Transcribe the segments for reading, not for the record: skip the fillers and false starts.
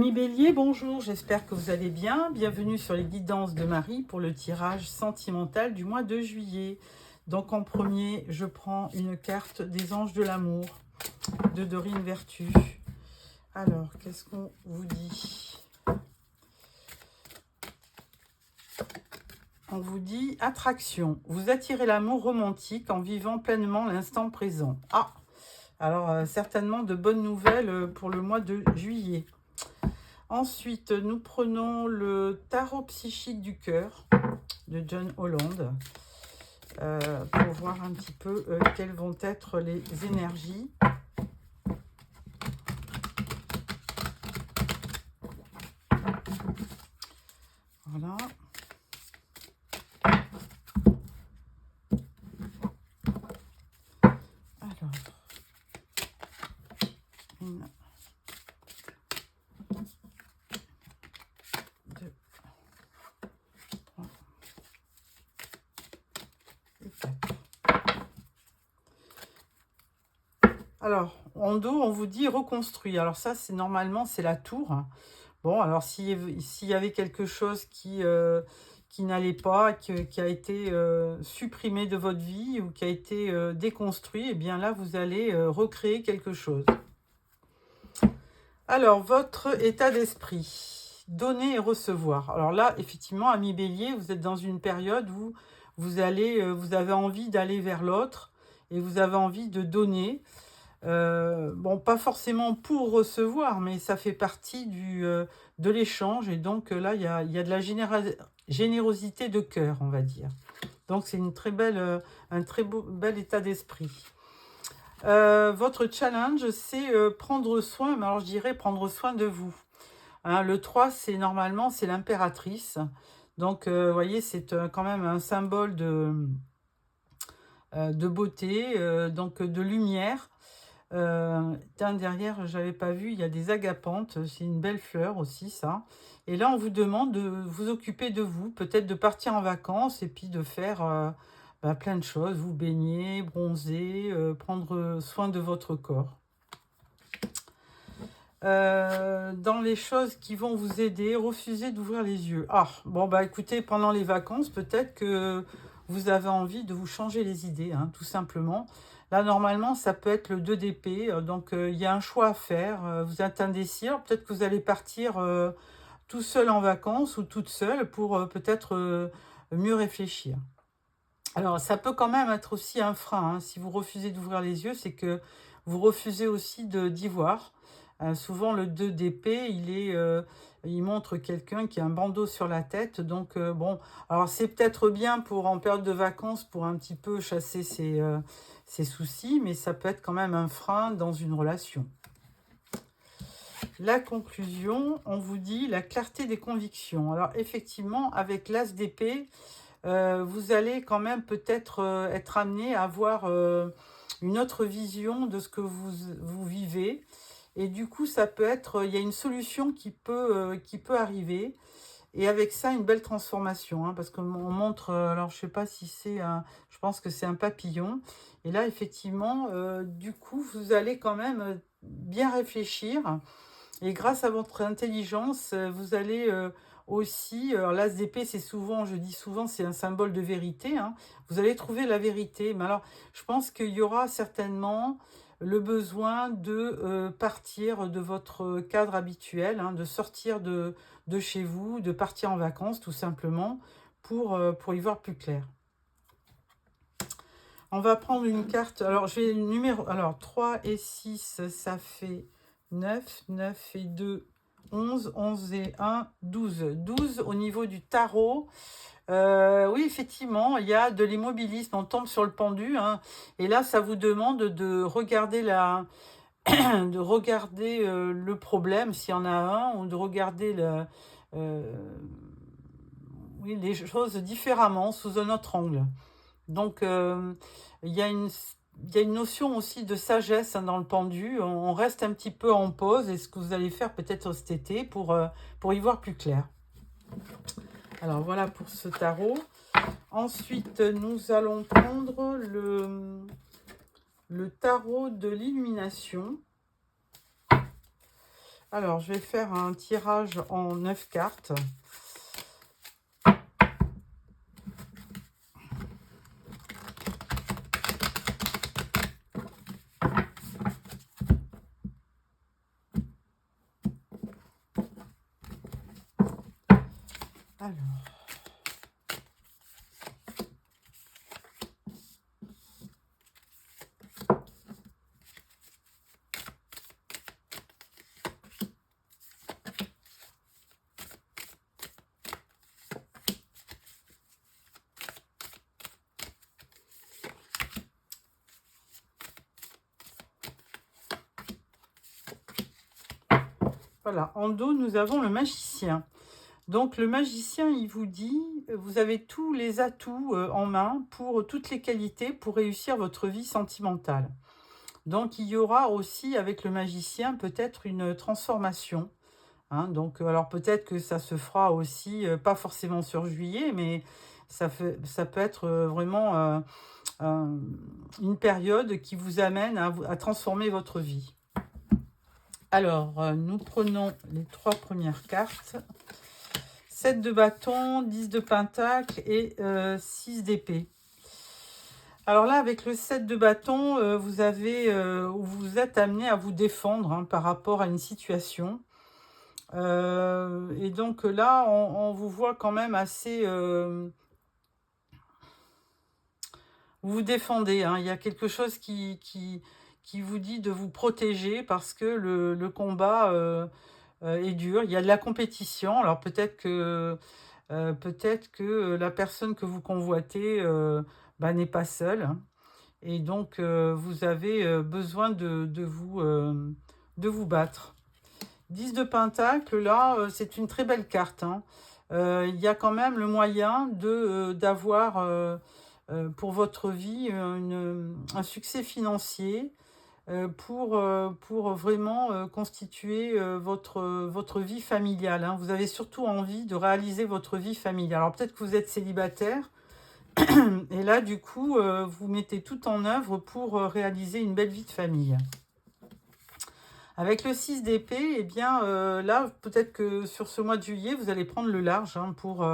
Amis Bélier, bonjour, j'espère que vous allez bien. Bienvenue sur les guidances de Marie pour le tirage sentimental du mois de juillet. Donc en premier, je prends une carte des anges de l'amour de Dorine Vertu. Alors, qu'est-ce qu'on vous dit? On vous dit attraction. Vous attirez l'amour romantique en vivant pleinement l'instant présent. Ah, alors certainement de bonnes nouvelles pour le mois de juillet. Ensuite, nous prenons le tarot psychique du cœur de John Holland pour voir un petit peu quelles vont être les énergies. Voilà. Alors, une, deux, trois et quatre. Alors, en dos, on vous dit reconstruit. Alors ça, c'est normalement, c'est la tour. Bon, alors s'il y avait quelque chose qui n'allait pas, qui a été supprimé de votre vie ou qui a été déconstruit, eh bien là, vous allez recréer quelque chose. Alors, votre état d'esprit, donner et recevoir. Alors là, effectivement, ami Bélier, vous êtes dans une période où vous avez envie d'aller vers l'autre et vous avez envie de donner. Bon, pas forcément pour recevoir, mais ça fait partie de l'échange. Et donc là, il y a de la générosité de cœur, on va dire. Donc c'est un très bel état d'esprit. Votre challenge, c'est prendre soin, mais alors je dirais prendre soin de vous. Hein, le 3, normalement, c'est l'impératrice. Donc, vous voyez, c'est quand même un symbole de beauté, donc de lumière. Derrière, j'avais pas vu, il y a des agapantes, c'est une belle fleur aussi, ça. Et là, on vous demande de vous occuper de vous, peut-être de partir en vacances et puis de faire plein de choses, vous baigner, bronzer, prendre soin de votre corps. Dans les choses qui vont vous aider, refusez d'ouvrir les yeux. Ah, bon, bah écoutez, pendant les vacances, peut-être que vous avez envie de vous changer les idées, hein, tout simplement. Là, normalement, ça peut être le 2 d'épée, donc il y a un choix à faire. Vous êtes indécis, peut-être que vous allez partir tout seul en vacances ou toute seule pour peut-être mieux réfléchir. Alors, ça peut quand même être aussi un frein, hein. Si vous refusez d'ouvrir les yeux, c'est que vous refusez aussi d'y voir. Souvent, le 2 d'épée, il montre quelqu'un qui a un bandeau sur la tête. Donc, bon, alors c'est peut-être bien en période de vacances pour un petit peu chasser ses soucis, mais ça peut être quand même un frein dans une relation. La conclusion, on vous dit la clarté des convictions. Alors, effectivement, avec l'as d'épée, vous allez quand même peut-être être amené à avoir une autre vision de ce que vous vivez. Et du coup, ça peut être, il y a une solution qui peut arriver. Et avec ça, une belle transformation. Hein, parce qu'on montre, alors je ne sais pas si c'est je pense que c'est un papillon. Et là, effectivement, du coup, vous allez quand même bien réfléchir. Et grâce à votre intelligence, vous allez aussi, alors l'as d'épée, c'est souvent, je dis souvent, c'est un symbole de vérité. Hein, vous allez trouver la vérité. Mais alors, je pense qu'il y aura certainement le besoin de partir de votre cadre habituel, hein, de sortir de chez vous, de partir en vacances tout simplement pour y voir plus clair. On va prendre une carte. Alors, je vais le numéro. Alors, 3 et 6, ça fait 9. 9 et 2, 11. 11 et 1, 12. 12 au niveau du tarot. Oui, effectivement, il y a de l'immobilisme. On tombe sur le pendu. Hein, et là, ça vous demande de regarder le problème, s'il y en a un, ou de regarder les choses différemment, sous un autre angle. Donc, il y a une notion aussi de sagesse, hein, dans le pendu. On reste un petit peu en pause. Et ce que vous allez faire peut-être cet été pour y voir plus clair. Alors, voilà pour ce tarot. Ensuite, nous allons prendre le tarot de l'illumination. Alors, je vais faire un tirage en 9 cartes. Alors, voilà, en dos, nous avons le magicien. Donc, le magicien, il vous dit, vous avez tous les atouts en main pour toutes les qualités pour réussir votre vie sentimentale. Donc, il y aura aussi, avec le magicien, peut-être une transformation. Hein. Donc, alors peut-être que ça se fera aussi, pas forcément sur juillet, mais ça peut être vraiment une période qui vous amène à transformer votre vie. Alors, nous prenons les 3 premières cartes. 7 de bâton, 10 de pentacle et 6 d'épée. Alors là, avec le 7 de bâton, vous êtes amené à vous défendre hein, par rapport à une situation. Et donc là, on vous voit quand même assez... vous vous défendez. Hein. Il y a quelque chose qui vous dit de vous protéger parce que le combat est dur. Il y a de la compétition. Alors peut-être que la personne que vous convoitez n'est pas seule. Hein. Et donc, vous avez besoin de vous battre. 10 de pentacle, là, c'est une très belle carte. Hein. Il y a quand même le moyen d'avoir pour votre vie un succès financier pour vraiment constituer votre vie familiale. Hein. Vous avez surtout envie de réaliser votre vie familiale. Alors peut-être que vous êtes célibataire et là, du coup, vous mettez tout en œuvre pour réaliser une belle vie de famille. Avec le 6 d'épée, eh bien, là, peut-être que sur ce mois de juillet, vous allez prendre le large hein, pour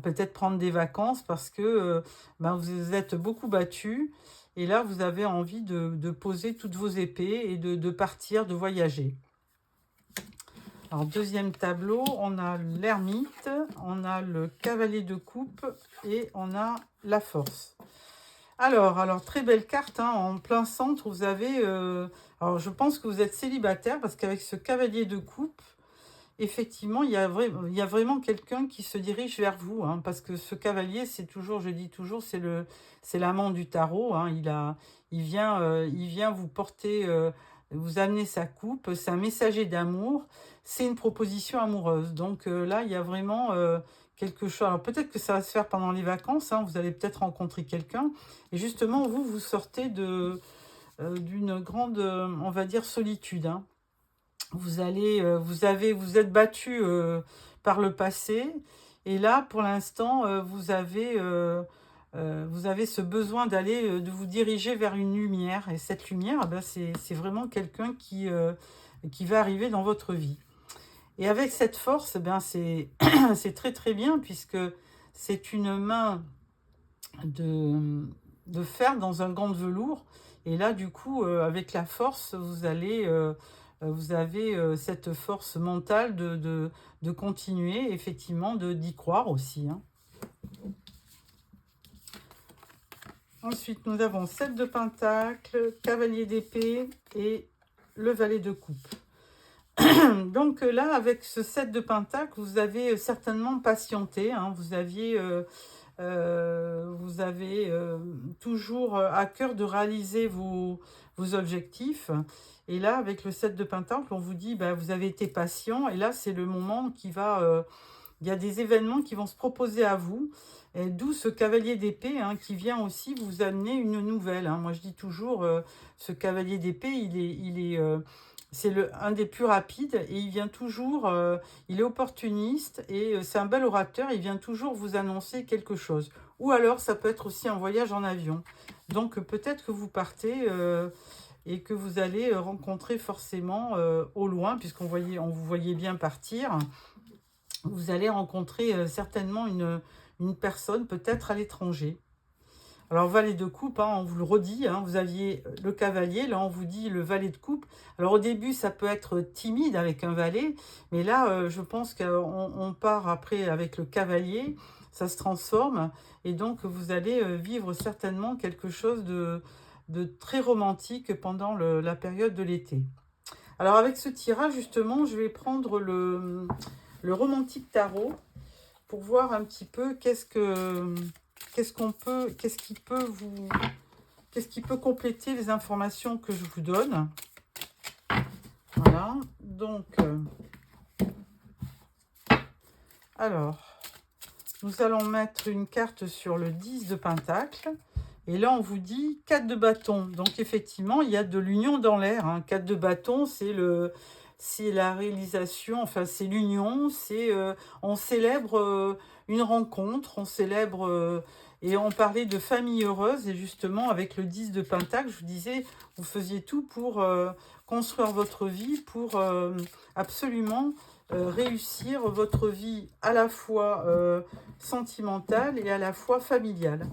peut-être prendre des vacances parce que vous êtes beaucoup battu. Et là, vous avez envie de poser toutes vos épées et de partir, de voyager. Alors, deuxième tableau, on a l'ermite, on a le cavalier de coupe et on a la force. Alors très belle carte, hein, en plein centre, vous avez... alors, je pense que vous êtes célibataire parce qu'avec ce cavalier de coupe, effectivement, il y a vraiment quelqu'un qui se dirige vers vous. Hein, parce que ce cavalier, c'est toujours, je dis toujours, c'est l'amant du tarot. Hein, il vient vous porter, vous amener sa coupe. C'est un messager d'amour. C'est une proposition amoureuse. Donc là, il y a vraiment quelque chose. Alors peut-être que ça va se faire pendant les vacances. Hein, vous allez peut-être rencontrer quelqu'un. Et justement, vous sortez d'une grande, on va dire, solitude. Hein. Vous êtes battu par le passé. Et là, pour l'instant, vous avez ce besoin de vous diriger vers une lumière. Et cette lumière, c'est vraiment quelqu'un qui va arriver dans votre vie. Et avec cette force, c'est très très bien puisque c'est une main de fer dans un gant de velours. Et là, du coup, avec la force, vous avez cette force mentale de continuer, effectivement, d'y croire aussi. Hein. Ensuite, nous avons 7 de pentacle, cavalier d'épée et le valet de coupe. Donc là, avec ce 7 de pentacle, vous avez certainement patienté. Hein, vous avez toujours à cœur de réaliser vos objectifs. Et là, avec le 7 de pentacle, on vous dit, vous avez été patient. Et là, c'est le moment qui va... il y a des événements qui vont se proposer à vous. D'où ce cavalier d'épée hein, qui vient aussi vous amener une nouvelle. Hein. Moi, je dis toujours, ce cavalier d'épée, c'est un des plus rapides et il vient toujours, il est opportuniste et c'est un bel orateur, il vient toujours vous annoncer quelque chose. Ou alors, ça peut être aussi un voyage en avion. Donc, peut-être que vous partez et que vous allez rencontrer forcément au loin, puisqu'on vous voyait bien partir. Vous allez rencontrer certainement une personne, peut-être à l'étranger. Alors, valet de coupe, hein, on vous le redit, hein, vous aviez le cavalier, là on vous dit le valet de coupe. Alors au début, ça peut être timide avec un valet, mais là, je pense qu'on part après avec le cavalier, ça se transforme, et donc vous allez vivre certainement quelque chose de très romantique pendant la période de l'été. Alors avec ce tirage, justement, je vais prendre le Romantique Tarot pour voir un petit peu qu'est-ce qui peut compléter les informations que je vous donne. Voilà, donc, alors, nous allons mettre une carte sur le 10 de Pentacle. Et là, on vous dit 4 de bâton. Donc, effectivement, il y a de l'union dans l'air. Hein. 4 de bâton, c'est la réalisation, enfin, c'est l'union. On célèbre une rencontre, on célèbre... et on parlait de famille heureuse. Et justement, avec le 10 de Pentacle, je vous disais, vous faisiez tout pour construire votre vie, pour absolument réussir votre vie à la fois sentimentale et à la fois familiale.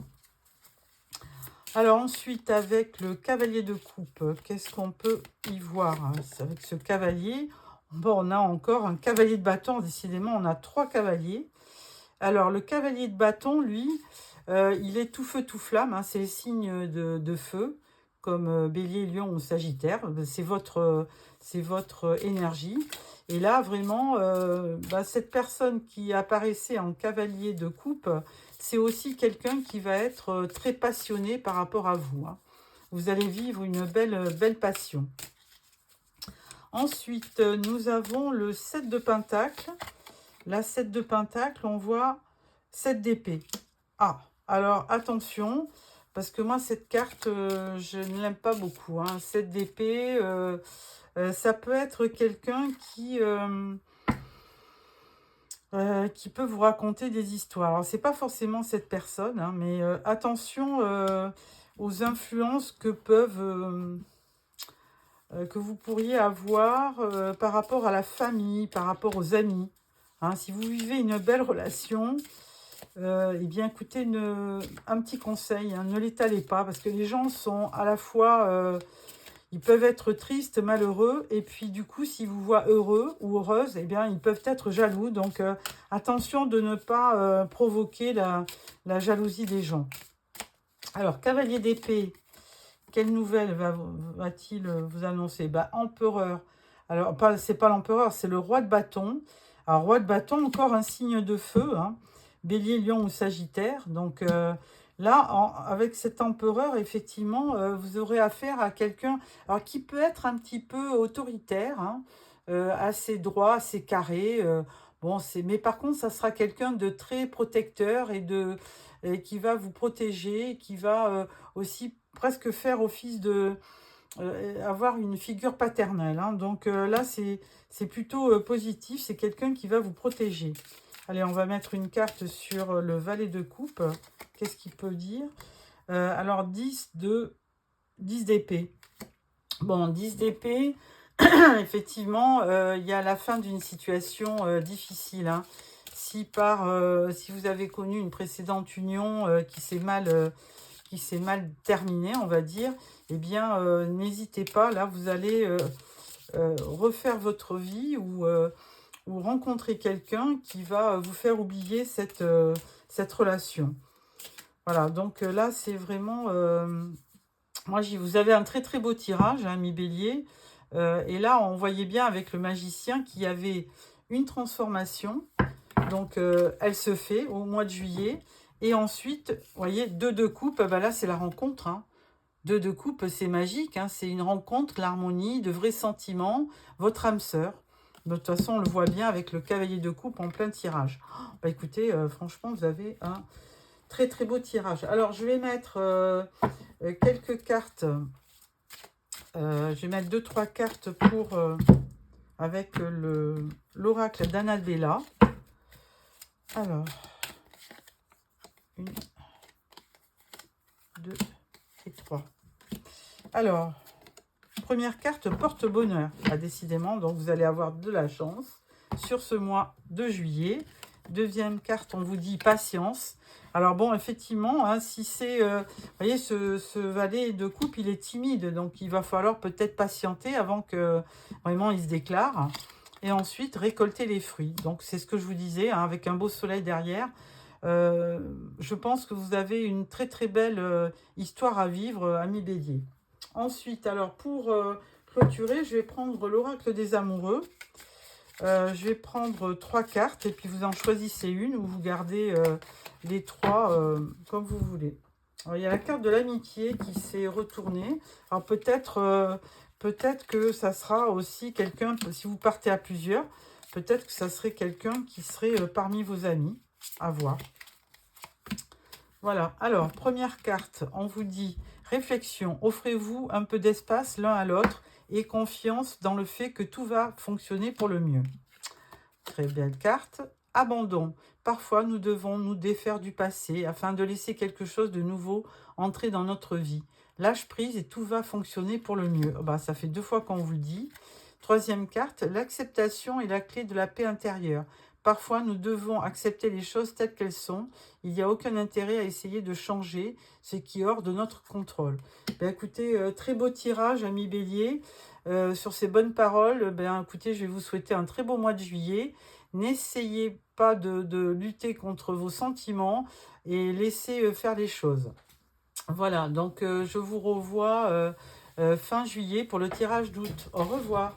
Alors ensuite, avec le cavalier de coupe, qu'est-ce qu'on peut y voir avec ce cavalier? Bon, on a encore un cavalier de bâton, décidément, on a 3 cavaliers. Alors, le cavalier de bâton, lui, il est tout feu, tout flamme, hein, c'est les signes de feu, comme Bélier, Lion ou Sagittaire, c'est votre énergie. Et là, vraiment, cette personne qui apparaissait en cavalier de coupe, c'est aussi quelqu'un qui va être très passionné par rapport à vous. Hein. Vous allez vivre une belle passion. Ensuite, nous avons le 7 de Pentacle. La 7 de Pentacle, on voit 7 d'épée. Ah, alors attention, parce que moi, cette carte, je ne l'aime pas beaucoup. Hein. 7 d'épée, ça peut être quelqu'un qui peut vous raconter des histoires. Alors, c'est pas forcément cette personne, hein, mais attention aux influences que vous pourriez avoir par rapport à la famille, par rapport aux amis. Hein, si vous vivez une belle relation, eh bien, écoutez, un petit conseil, hein, ne l'étalez pas, parce que les gens sont à la fois... ils peuvent être tristes, malheureux, et puis du coup, s'ils vous voient heureux ou heureuse, eh bien, ils peuvent être jaloux. Donc, attention de ne pas provoquer la jalousie des gens. Alors, cavalier d'épée, quelle nouvelle va-t-il vous annoncer? Empereur. Alors, c'est pas l'empereur, c'est le roi de bâton. Alors, roi de bâton, encore un signe de feu, hein. Bélier, Lion ou Sagittaire. Donc, là, avec cet empereur, effectivement, vous aurez affaire à quelqu'un qui peut être un petit peu autoritaire, hein, assez droit, assez carré. Mais par contre, ça sera quelqu'un de très protecteur et qui va vous protéger, qui va aussi presque faire office de avoir une figure paternelle. Hein. Donc là, c'est plutôt positif. C'est quelqu'un qui va vous protéger. Allez, on va mettre une carte sur le valet de coupe. Qu'est-ce qu'il peut dire? Alors, 10 d'épée. Bon, 10 d'épée, effectivement, il y a la fin d'une situation difficile. Hein. Si vous avez connu une précédente union qui s'est mal terminée, on va dire, eh bien, n'hésitez pas. Là, vous allez refaire votre vie ou rencontrer quelqu'un qui va vous faire oublier cette relation. Voilà, donc là, c'est vraiment... vous avez un très très beau tirage, hein, mi-bélier. Et là, on voyait bien avec le magicien qu'il y avait une transformation. Donc, elle se fait au mois de juillet. Et ensuite, vous voyez, 2 de coupe, là, c'est la rencontre. Hein. 2 de coupe, c'est magique. Hein. C'est une rencontre, l'harmonie, de vrais sentiments. Votre âme sœur. De toute façon, on le voit bien avec le cavalier de coupe en plein tirage. Écoutez, franchement, vous avez un très très beau tirage. Alors, je vais mettre quelques cartes. Je vais mettre 2-3 cartes avec l'oracle d'Annabella. Alors, 1, 2 et 3. Alors, première carte porte-bonheur. Ah, décidément, donc vous allez avoir de la chance sur ce mois de juillet. Deuxième carte, on vous dit patience. Alors bon, effectivement, hein, si c'est... vous voyez, ce valet de coupe, il est timide. Donc, il va falloir peut-être patienter avant que vraiment il se déclare. Et ensuite, récolter les fruits. Donc, c'est ce que je vous disais, hein, avec un beau soleil derrière. Je pense que vous avez une très très belle histoire à vivre, ami Bélier. Ensuite, alors pour clôturer, je vais prendre l'oracle des amoureux. Je vais prendre 3 cartes et puis vous en choisissez une ou vous gardez les 3 comme vous voulez. Alors, il y a la carte de l'amitié qui s'est retournée. Alors peut-être que ça sera aussi quelqu'un, si vous partez à plusieurs, peut-être que ça serait quelqu'un qui serait parmi vos amis. À voir. Voilà. Alors, première carte, on vous dit réflexion. Offrez-vous un peu d'espace l'un à l'autre et confiance dans le fait que tout va fonctionner pour le mieux. Très belle carte. Abandon. Parfois, nous devons nous défaire du passé afin de laisser quelque chose de nouveau entrer dans notre vie. Lâche prise et tout va fonctionner pour le mieux. Bah, ça fait 2 fois qu'on vous le dit. Troisième carte, l'acceptation est la clé de la paix intérieure. Parfois, nous devons accepter les choses telles qu'elles sont. Il n'y a aucun intérêt à essayer de changer ce qui est hors de notre contrôle. Ben, écoutez, très beau tirage, ami Bélier. Sur ces bonnes paroles, ben, écoutez, je vais vous souhaiter un très beau mois de juillet. N'essayez pas de lutter contre vos sentiments et laissez faire les choses. Voilà, donc je vous revois fin juillet pour le tirage d'août. Au revoir.